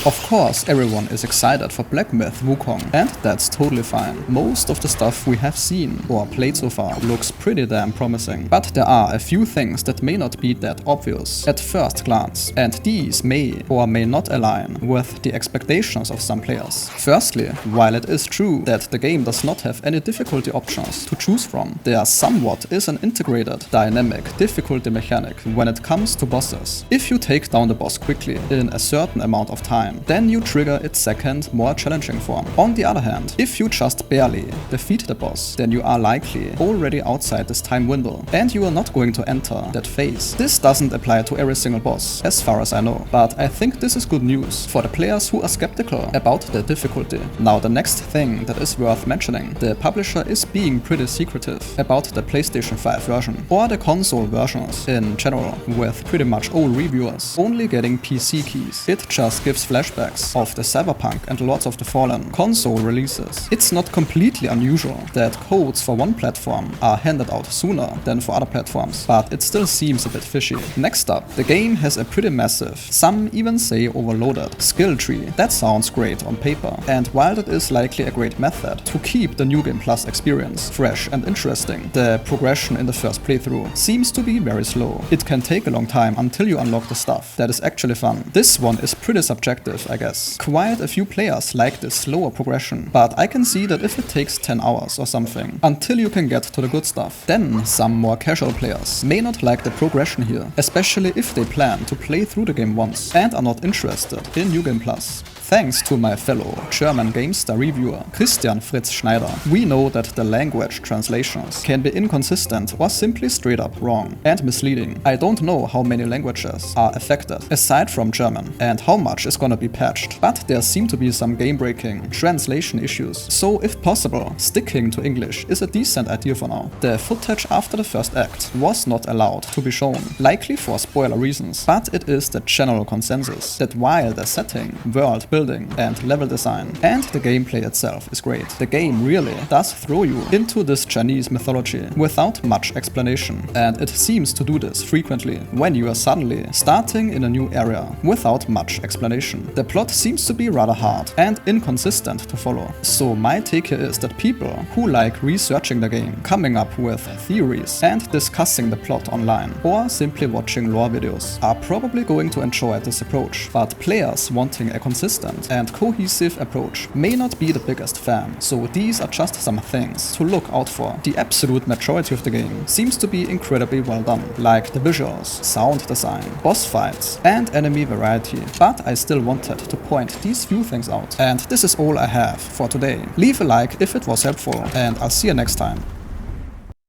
Of course, everyone is excited for Black Myth Wukong, and that's totally fine. Most of the stuff we have seen or played so far looks pretty damn promising, but there are a few things that may not be that obvious at first glance, and these may or may not align with the expectations of some players. Firstly, while it is true that the game does not have any difficulty options to choose from, there somewhat is an integrated, dynamic difficulty mechanic when it comes to bosses. If you take down the boss quickly in a certain amount of time, then you trigger its second, more challenging form. On the other hand, if you just barely defeat the boss, then you are likely already outside this time window, and you are not going to enter that phase. This doesn't apply to every single boss, as far as I know, but I think this is good news for the players who are skeptical about the difficulty. Now, the next thing that is worth mentioning, the publisher is being pretty secretive about the PlayStation 5 version, or the console versions in general, with pretty much all reviewers only getting PC keys. It just gives flashbacks of the Cyberpunk and Lords of the Fallen console releases. It's not completely unusual that codes for one platform are handed out sooner than for other platforms, but it still seems a bit fishy. Next up, the game has a pretty massive, some even say overloaded, skill tree. That sounds great on paper, and while that is likely a great method to keep the New Game Plus experience fresh and interesting, the progression in the first playthrough seems to be very slow. It can take a long time until you unlock the stuff that is actually fun. This one is pretty subjective, I guess. Quite a few players like this slower progression, but I can see that if it takes 10 hours or something until you can get to the good stuff, then some more casual players may not like the progression here, especially if they plan to play through the game once and are not interested in New Game Plus. Thanks to my fellow German GameStar reviewer Christian Fritz Schneider, we know that the language translations can be inconsistent or simply straight up wrong and misleading. I don't know how many languages are affected aside from German and how much is gonna be patched, but there seem to be some game-breaking translation issues, so if possible, sticking to English is a decent idea for now. The footage after the first act was not allowed to be shown, likely for spoiler reasons, but it is the general consensus that while the setting, world building and level design and the gameplay itself is great, the game really does throw you into this Chinese mythology without much explanation, and it seems to do this frequently when you are suddenly starting in a new area without much explanation. The plot seems to be rather hard and inconsistent to follow, so my take here is that people who like researching the game, coming up with theories and discussing the plot online, or simply watching lore videos are probably going to enjoy this approach, but players wanting a consistent and cohesive approach may not be the biggest fan, so these are just some things to look out for. The absolute majority of the game seems to be incredibly well done, like the visuals, sound design, boss fights and enemy variety, but I still wanted to point these few things out. And this is all I have for today. Leave a like if it was helpful, and I'll see you next time.